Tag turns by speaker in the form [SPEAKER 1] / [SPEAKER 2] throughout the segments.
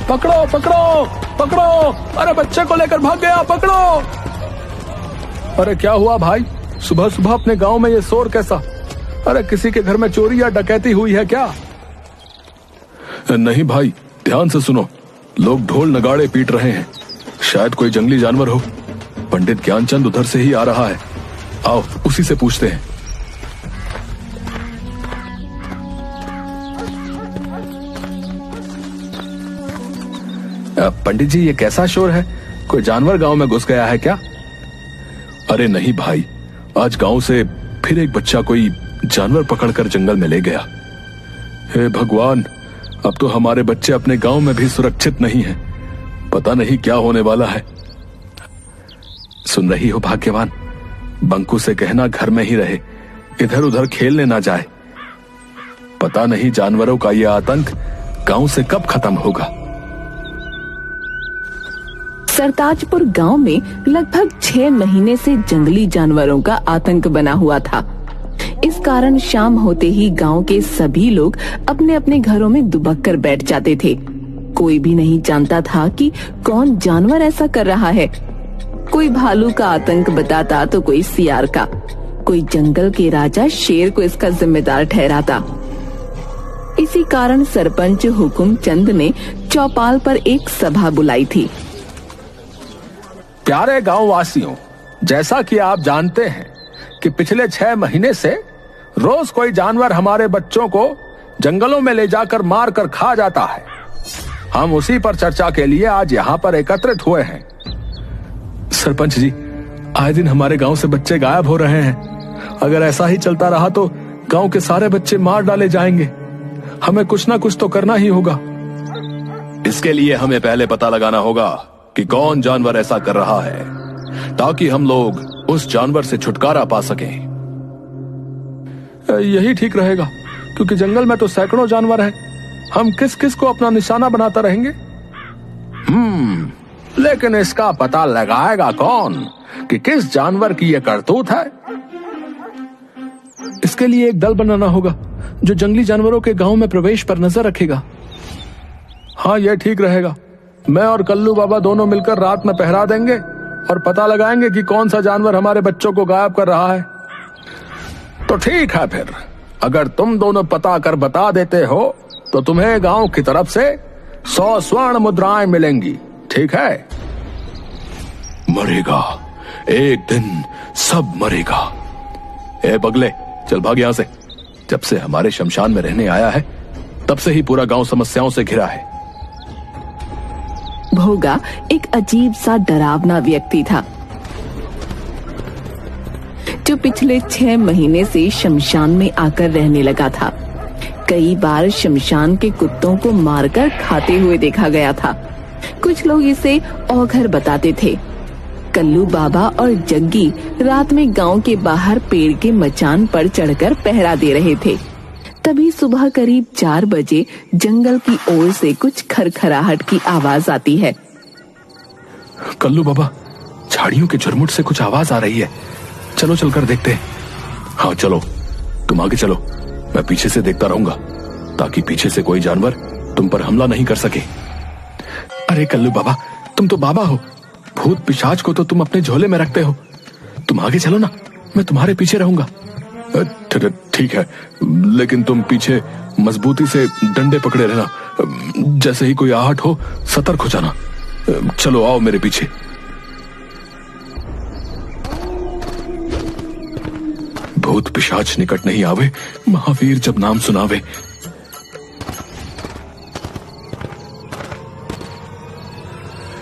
[SPEAKER 1] पकड़ो पकड़ो पकड़ो, अरे बच्चे को लेकर भाग गया, पकड़ो। अरे क्या हुआ भाई, सुबह सुबह अपने गांव में ये शोर कैसा? अरे किसी के घर में चोरी या डकैती हुई है क्या? नहीं भाई, ध्यान से सुनो, लोग ढोल नगाड़े पीट रहे हैं, शायद कोई जंगली जानवर हो। पंडित ज्ञानचंद उधर से ही आ रहा है, आओ उसी से पूछते हैं। पंडित जी, ये कैसा शोर है? कोई जानवर गांव में घुस गया है क्या? अरे नहीं भाई, आज गांव से फिर एक बच्चा कोई जानवर पकड़कर जंगल में ले गया। हे भगवान, अब तो हमारे बच्चे अपने गांव में भी सुरक्षित नहीं हैं। पता नहीं क्या होने वाला है। सुन रही हो भाग्यवान, बंकू से कहना घर में ही रहे, इधर उधर खेलने ना जाए। पता नहीं जानवरों का यह आतंक गांव से कब खत्म होगा।
[SPEAKER 2] सरताजपुर गांव में लगभग 6 महीने से जंगली जानवरों का आतंक बना हुआ था। इस कारण शाम होते ही गांव के सभी लोग अपने अपने घरों में दुबक कर बैठ जाते थे। कोई भी नहीं जानता था कि कौन जानवर ऐसा कर रहा है। कोई भालू का आतंक बताता तो कोई सियार का, कोई जंगल के राजा शेर को इसका जिम्मेदार ठहराता। इसी कारण सरपंच हुकुमचंद ने चौपाल पर एक सभा बुलाई थी।
[SPEAKER 1] प्यारे गांव वासियों, जैसा कि आप जानते हैं कि पिछले 6 महीने से रोज कोई जानवर हमारे बच्चों को जंगलों में ले जाकर मार कर खा जाता है। हम उसी पर चर्चा के लिए आज यहाँ पर एकत्रित हुए हैं। सरपंच जी, आए दिन हमारे गांव से बच्चे गायब हो रहे हैं। अगर ऐसा ही चलता रहा तो गांव के सारे बच्चे मार डाले जाएंगे। हमें कुछ ना कुछ तो करना ही होगा। इसके लिए हमें पहले पता लगाना होगा कि कौन जानवर ऐसा कर रहा है, ताकि हम लोग उस जानवर से छुटकारा पा सकें। यही ठीक रहेगा, क्योंकि जंगल में तो सैकड़ों जानवर हैं। हम किस किस को अपना निशाना बनाता रहेंगे? लेकिन इसका पता लगाएगा कौन कि किस जानवर की यह करतूत है? इसके लिए एक दल बनाना होगा जो जंगली जानवरों के गांव में प्रवेश पर नजर रखेगा। हाँ, यह ठीक रहेगा। मैं और कल्लू बाबा दोनों मिलकर रात में पहरा देंगे और पता लगाएंगे कि कौन सा जानवर हमारे बच्चों को गायब कर रहा है। तो ठीक है, फिर अगर तुम दोनों पता कर बता देते हो तो तुम्हें गांव की तरफ से 100 स्वर्ण मुद्राएं मिलेंगी, ठीक है? मरेगा, एक दिन सब मरेगा। ए बगले, चल भाग यहां से। जब से हमारे शमशान में रहने आया है, तब से ही पूरा गांव समस्याओं से घिरा है।
[SPEAKER 2] भोगा एक अजीब सा डरावना व्यक्ति था, जो पिछले 6 महीने से शमशान में आकर रहने लगा था। कई बार शमशान के कुत्तों को मारकर खाते हुए देखा गया था। कुछ लोग इसे औघर बताते थे। कल्लू बाबा और जग्गी रात में गांव के बाहर पेड़ के मचान पर चढ़कर पहरा दे रहे थे। तभी सुबह करीब 4 बजे जंगल की ओर से कुछ खरखराहट की आवाज आती है।
[SPEAKER 1] कल्लू बाबा, झाड़ियों के झुरमुट से कुछ आवाज आ रही है, चलो चलकर देखते हैं। हाँ चलो, तुम आगे चलो, मैं पीछे से देखता रहूंगा, ताकि पीछे से कोई जानवर तुम पर हमला नहीं कर सके। अरे कल्लू बाबा, तुम तो बाबा हो, भूत पिशाच को तो तुम अपने झोले में रखते हो। तुम आगे चलो ना, मैं तुम्हारे पीछे रहूंगा। ठीक है, लेकिन तुम पीछे मजबूती से डंडे पकड़े रहना। जैसे ही कोई आहट हो सतर्क हो जाना। चलो आओ मेरे पीछे। भूत पिशाच निकट नहीं आवे, महावीर जब नाम सुनावे।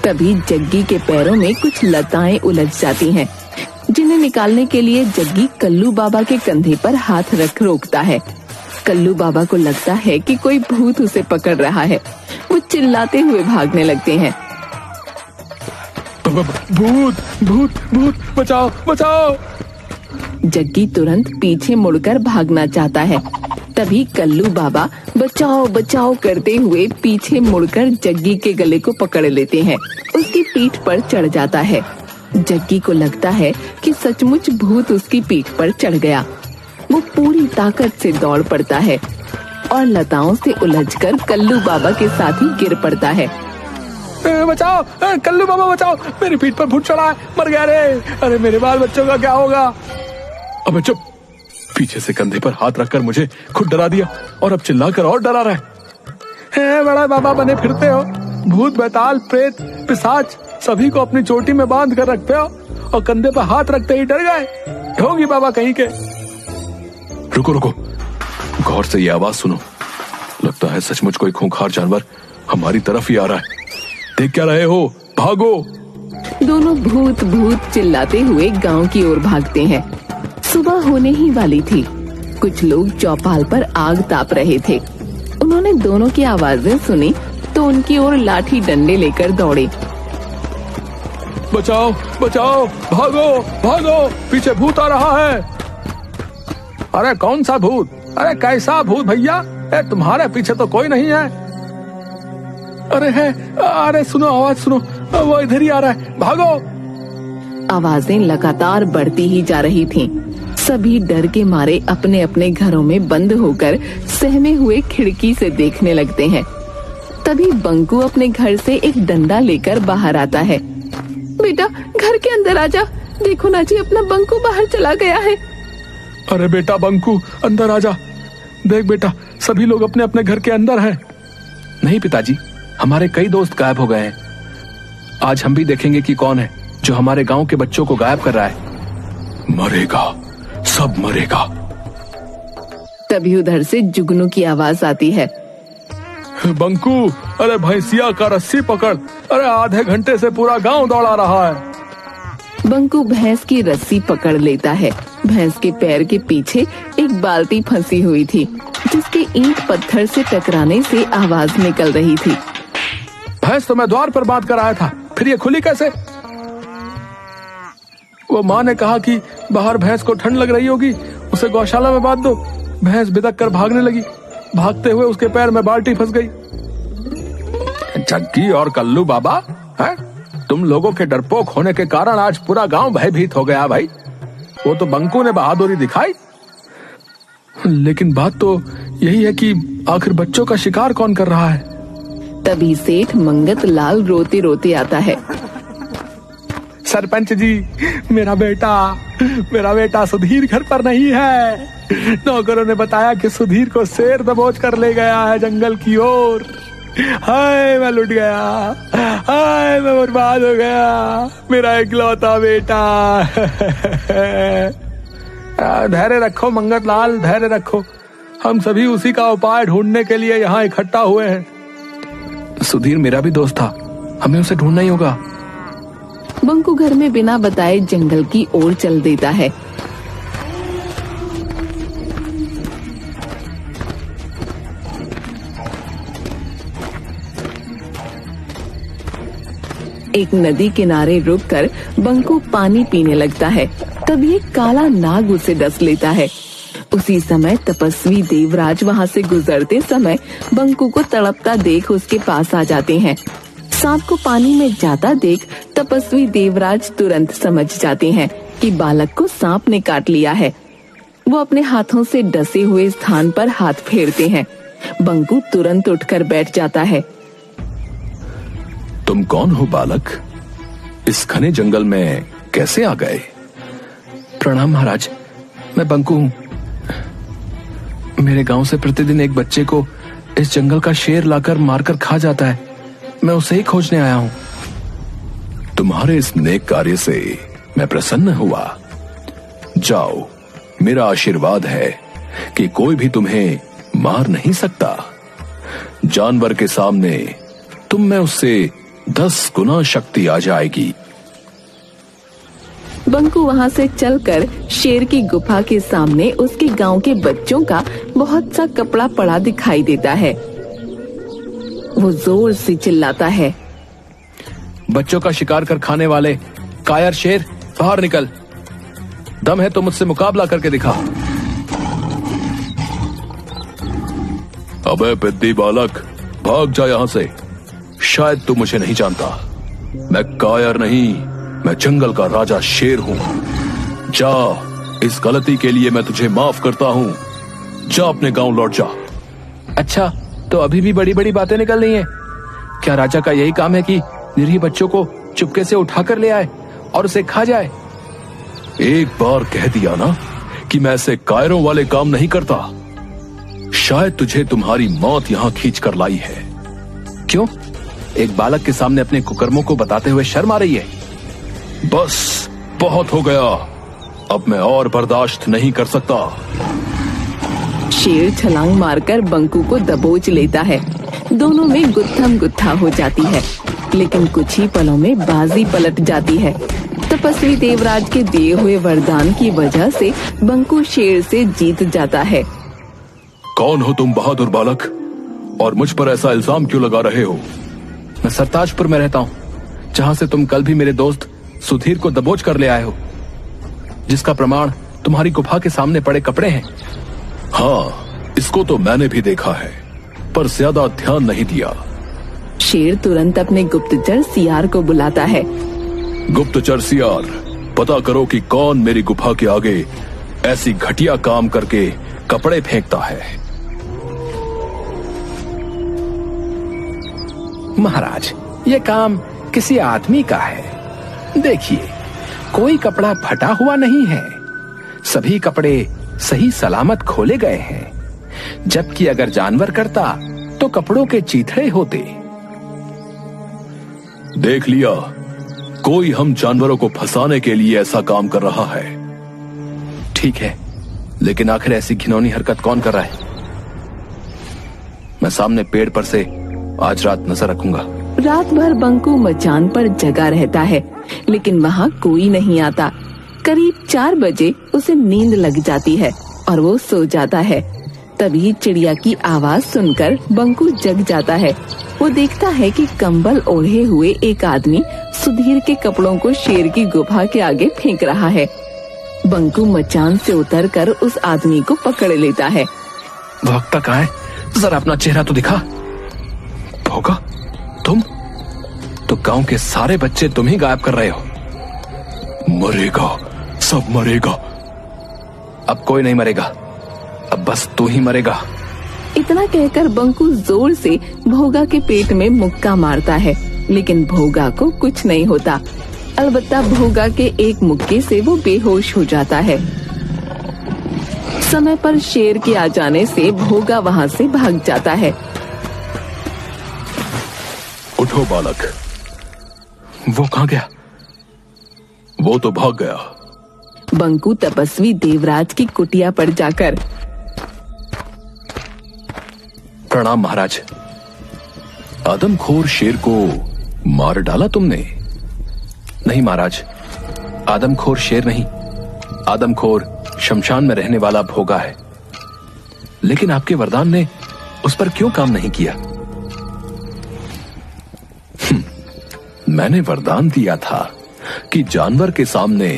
[SPEAKER 2] तभी जग्गी के पैरों में कुछ लताएं उलझ जाती हैं, जिन्हें निकालने के लिए जग्गी कल्लू बाबा के कंधे पर हाथ रख रोकता है। कल्लू बाबा को लगता है कि कोई भूत उसे पकड़ रहा है। वो चिल्लाते हुए भागने लगते हैं।
[SPEAKER 1] भूत भूत भूत, बचाओ बचाओ।
[SPEAKER 2] जग्गी तुरंत पीछे मुड़कर भागना चाहता है। तभी कल्लू बाबा बचाओ बचाओ करते हुए पीछे मुड़कर जग्गी के गले को पकड़ लेते हैं। उसकी पीठ पर चढ़ जाता है। जग्गी को लगता है कि सचमुच भूत उसकी पीठ पर चढ़ गया। वो पूरी ताकत से दौड़ पड़ता है और लताओं से उलझकर कल्लू बाबा के साथ ही गिर पड़ता है।
[SPEAKER 1] बचाओ, कल्लू बाबा बचाओ, मेरी पीठ पर भूत चढ़ा है, मर गया रे। अरे मेरे बाल बच्चों का क्या होगा? अबे चुप, पीछे से कंधे पर हाथ रखकर मुझे खुद डरा दिया और अब चिल्लाकर और डरा रहा है। बड़ा बाबा बने फिरते हो, भूत बैताल प्रेत पिशाच सभी को अपनी चोटी में बांध कर रखते हो और कंधे पर हाथ रखते ही डर गए। होगी बाबा कहीं के। रुको रुको, गौर से ये आवाज सुनो। लगता है सचमुच कोई खूंखार जानवर हमारी तरफ ही आ रहा है। देख क्या रहे हो, भागो।
[SPEAKER 2] दोनों भूत भूत चिल्लाते हुए गांव की ओर भागते हैं। सुबह होने ही वाली थी। कुछ लोग चौपाल पर आग ताप रहे थे। उन्होंने दोनों की आवाजें सुनी तो उनकी ओर लाठी डंडे लेकर दौड़े।
[SPEAKER 1] बचाओ बचाओ, भागो भागो, पीछे भूत आ रहा है। अरे कौन सा भूत? अरे कैसा भूत भैया? तुम्हारे पीछे तो कोई नहीं है। अरे है, अरे सुनो आवाज सुनो, वो इधर ही आ रहा है, भागो।
[SPEAKER 2] आवाजें लगातार बढ़ती ही जा रही थीं। सभी डर के मारे अपने अपने घरों में बंद होकर सहमे हुए खिड़की से देखने लगते हैं। तभी बंकू अपने घर से एक डंडा लेकर बाहर आता है। बेटा घर के अंदर आजा, देखो ना जी अपना बंकू बाहर चला गया है।
[SPEAKER 1] अरे बेटा बंकू अंदर आजा, देख बेटा सभी लोग अपने अपने घर के अंदर हैं। नहीं पिताजी, हमारे कई दोस्त गायब हो गए हैं। आज हम भी देखेंगे कि कौन है जो हमारे गांव के बच्चों को गायब कर रहा है। मरेगा, सब मरेगा।
[SPEAKER 2] तभी उधर से जुगनू की आवाज आती है।
[SPEAKER 1] बंकू, अरे भैंसिया का रस्सी पकड़, अरे आधे घंटे से पूरा गांव दौड़ा रहा है।
[SPEAKER 2] बंकू भैंस की रस्सी पकड़ लेता है। भैंस के पैर के पीछे एक बाल्टी फंसी हुई थी, जिसके ईंट पत्थर से टकराने से आवाज निकल रही थी।
[SPEAKER 1] भैंस तो मैं द्वार पर बांध कर आया था, फिर ये खुली कैसे? वो माँ ने कहा कि बाहर भैंस को ठंड लग रही होगी, उसे गौशाला में बांध दो। भैंस बिदक कर भागने लगी, भागते हुए उसके पैर में बाल्टी फंस गई। जग्गी और कल्लू बाबा, है? तुम लोगों के डरपोक होने के कारण आज पूरा गांव भयभीत हो गया भाई। वो तो बंकू ने बहादुरी दिखाई, लेकिन बात तो यही है कि आखिर बच्चों का शिकार कौन कर रहा है?
[SPEAKER 2] तभी सेठ मंगत लाल रोते रोते आता है।
[SPEAKER 1] सरपंच जी, मेरा बेटा सुधीर घर पर नहीं है। नौकरों ने बताया कि सुधीर को शेर दबोच कर ले गया है जंगल की ओर। हाय मैं लुट गया, हाय मैं बर्बाद हो गया, मेरा इकलौता बेटा। धैर्य रखो मंगत लाल, धैर्य रखो। हम सभी उसी का उपाय ढूंढने के लिए यहाँ इकट्ठा हुए हैं। सुधीर मेरा भी दोस्त था, हमें उसे ढूंढना ही होगा।
[SPEAKER 2] बंकू घर में बिना बताए जंगल की ओर चल देता है। एक नदी किनारे रुककर बंकू पानी पीने लगता है। तभी एक काला नाग उसे डस लेता है। उसी समय तपस्वी देवराज वहाँ से गुजरते समय बंकू को तड़पता देख उसके पास आ जाते हैं। सांप को पानी में जाता देख तपस्वी देवराज तुरंत समझ जाते हैं कि बालक को सांप ने काट लिया है। वो अपने हाथों से डसे हुए स्थान पर हाथ फेरते हैं। बंकू तुरंत उठकर बैठ जाता है।
[SPEAKER 1] तुम कौन हो बालक? इस घने जंगल में कैसे आ गए?
[SPEAKER 2] प्रणाम महाराज, मैं बंकू हूँ। मेरे गांव से प्रतिदिन एक बच्चे को इस जंगल का शेर लाकर मारकर खा जाता है। मैं उसे ही खोजने आया हूँ।
[SPEAKER 1] तुम्हारे इस नेक कार्य से मैं प्रसन्न हुआ। जाओ, मेरा आशीर्वाद है कि कोई भी तुम्हें मार नहीं सकता। जानवर के सामने तुम में उससे 10 गुना शक्ति आ जाएगी।
[SPEAKER 2] बंकू वहाँ से चलकर शेर की गुफा के सामने उसके गांव के बच्चों का बहुत सा कपड़ा पड़ा दिखाई देता है। वो जोर से चिल्लाता है,
[SPEAKER 1] बच्चों का शिकार कर खाने वाले कायर शेर, बाहर निकल। दम है तो मुझसे मुकाबला करके दिखा। अबे पिद्दी बालक, भाग जा यहाँ से। शायद तू मुझे नहीं जानता। मैं कायर नहीं, मैं जंगल का राजा शेर हूँ। जा, इस गलती के लिए मैं तुझे माफ करता हूँ। जा अपने गांव लौट जा।
[SPEAKER 2] अच्छा, तो अभी भी बड़ी बड़ी बातें निकल रही हैं।
[SPEAKER 1] क्या राजा का यही काम है कि निरीह बच्चों को चुपके से उठाकर ले आए और उसे खा जाए?
[SPEAKER 3] एक बार कह दिया ना कि मैं ऐसे कायरों वाले काम नहीं करता। शायद तुझे तुम्हारी मौत यहां खींच कर लाई है।
[SPEAKER 1] क्यों? एक बालक के सामने अपने कुकर्मों को बताते हुए शर्म आ रही है?
[SPEAKER 3] बस बहुत हो गया, अब मैं और बर्दाश्त नहीं कर सकता।
[SPEAKER 2] शेर छलांग मारकर बंकू को दबोच लेता है। दोनों में गुत्थम गुत्था हो जाती है, लेकिन कुछ ही पलों में बाजी पलट जाती है। तपस्वी देवराज के दिए हुए वरदान की वजह से बंकू शेर से जीत जाता है।
[SPEAKER 3] कौन हो तुम बहादुर बालक, और मुझ पर ऐसा इल्जाम क्यों लगा रहे हो?
[SPEAKER 1] मैं सरताजपुर में रहता हूँ, जहाँ से तुम कल भी मेरे दोस्त सुधीर को दबोच कर ले आए हो, जिसका प्रमाण तुम्हारी गुफा के सामने पड़े कपड़े हैं।
[SPEAKER 3] हाँ, इसको तो मैंने भी देखा है, पर ज्यादा ध्यान नहीं दिया।
[SPEAKER 2] शेर तुरंत अपने गुप्तचर सियार को बुलाता है।
[SPEAKER 3] गुप्तचर सियार, पता करो कि कौन मेरी गुफा के आगे ऐसी घटिया काम करके कपड़े फेंकता है।
[SPEAKER 1] महाराज, ये काम किसी आदमी का है। देखिए, कोई कपड़ा फटा हुआ नहीं है, सभी कपड़े सही सलामत खोले गए हैं। जबकि अगर जानवर करता तो कपड़ों के चीथड़े होते।
[SPEAKER 3] देख लिया, कोई हम जानवरों को फंसाने के लिए ऐसा काम कर रहा है।
[SPEAKER 1] ठीक है, लेकिन आखिर ऐसी घिनौनी हरकत कौन कर रहा है? मैं सामने पेड़ पर से आज रात नजर रखूंगा।
[SPEAKER 2] रात भर बंकू मचान पर जगा रहता है, लेकिन वहाँ कोई नहीं आता। करीब 4 बजे उसे नींद लग जाती है और वो सो जाता है। तभी चिड़िया की आवाज सुनकर बंकू जग जाता है। वो देखता है कि कंबल ओढ़े हुए एक आदमी सुधीर के कपड़ों को शेर की गुफा के आगे फेंक रहा है। बंकू मचान से उतरकर उस आदमी को पकड़ लेता है।
[SPEAKER 1] भौंकता कहाँ है? जरा अपना चेहरा तो दिखा। भोगा, तुम तो गांव के सारे बच्चे तुम ही गायब कर रहे हो।
[SPEAKER 3] मरेगा, सब मरेगा।
[SPEAKER 1] अब कोई नहीं मरेगा, अब बस तू ही मरेगा।
[SPEAKER 2] इतना कहकर बंकू जोर से भोगा के पेट में मुक्का मारता है, लेकिन भोगा को कुछ नहीं होता। अलबत्ता भोगा के एक मुक्के से वो बेहोश हो जाता है। समय पर शेर के आ जाने से भोगा वहाँ से भाग जाता है।
[SPEAKER 3] उठो बालक।
[SPEAKER 1] वो कहाँ गया?
[SPEAKER 3] वो तो भाग गया।
[SPEAKER 2] बंकू तपस्वी देवराज की कुटिया पर जाकर,
[SPEAKER 1] प्रणाम महाराज।
[SPEAKER 3] आदमखोर शेर को मार डाला तुमने?
[SPEAKER 1] नहीं महाराज, आदमखोर शेर नहीं, आदमखोर शमशान में रहने वाला भोगा है। लेकिन आपके वरदान ने उस पर क्यों काम नहीं किया?
[SPEAKER 3] मैंने वरदान दिया था कि जानवर के सामने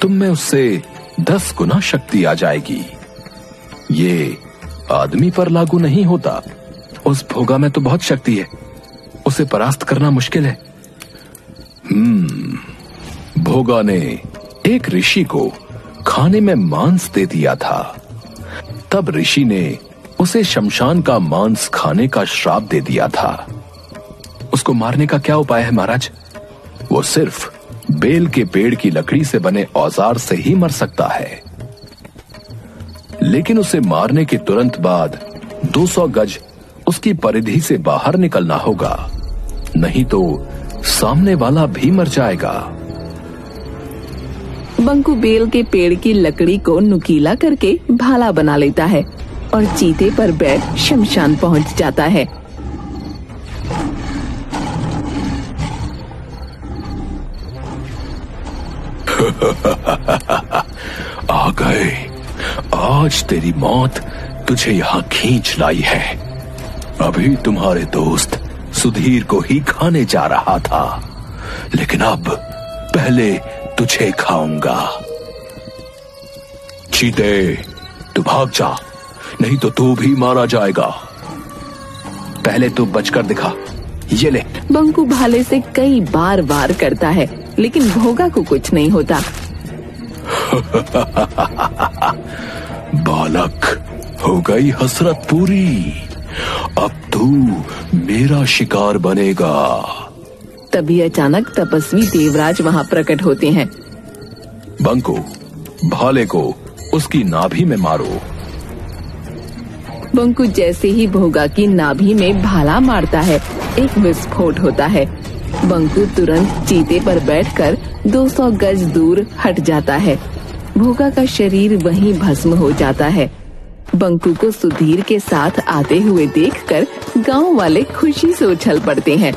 [SPEAKER 3] तुम में उससे 10 गुना शक्ति आ जाएगी। ये आदमी पर लागू नहीं होता।
[SPEAKER 1] उस भोगा में तो बहुत शक्ति है, उसे परास्त करना मुश्किल है।
[SPEAKER 3] भोगा ने एक ऋषि को खाने में मांस दे दिया था। तब ऋषि ने उसे शमशान का मांस खाने का श्राप दे दिया था।
[SPEAKER 1] उसको मारने का क्या उपाय है महाराज?
[SPEAKER 3] वो सिर्फ बेल के पेड़ की लकड़ी से बने औजार से ही मर सकता है। लेकिन उसे मारने के तुरंत बाद 200 गज उसकी परिधि से बाहर निकलना होगा, नहीं तो सामने वाला भी मर जाएगा।
[SPEAKER 2] बंकू बेल के पेड़ की लकड़ी को नुकीला करके भाला बना लेता है और चीते पर बैठ शमशान पहुंच जाता है।
[SPEAKER 3] आ गए, आज तेरी मौत तुझे यहाँ खींच लाई है। अभी तुम्हारे दोस्त सुधीर को ही खाने जा रहा था, लेकिन अब पहले तुझे खाऊंगा। चीते, तू भाग जा, नहीं तो तू भी मारा जाएगा।
[SPEAKER 1] पहले तू बचकर दिखा, ये ले।
[SPEAKER 2] बंकू भाले से कई बार वार करता है, लेकिन भोगा को कुछ नहीं होता।
[SPEAKER 3] बालक, हो गई हसरत पूरी। अब तू मेरा शिकार बनेगा।
[SPEAKER 2] तभी अचानक तपस्वी देवराज वहां प्रकट होते हैं।
[SPEAKER 3] बंकू, भाले को उसकी नाभि में मारो।
[SPEAKER 2] बंकू जैसे ही भोगा की नाभि में भाला मारता है, एक विस्फोट होता है। बंकू तुरंत चीते पर बैठकर 200 गज दूर हट जाता है। भोगा का शरीर वहीं भस्म हो जाता है। बंकू को सुधीर के साथ आते हुए देखकर गांव वाले खुशी से उछल पड़ते हैं।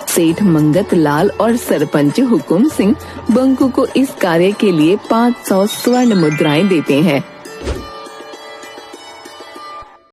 [SPEAKER 2] सेठ मंगत लाल और सरपंच हुकुम सिंह बंकू को इस कार्य के लिए 500 स्वर्ण मुद्राएं देते हैं।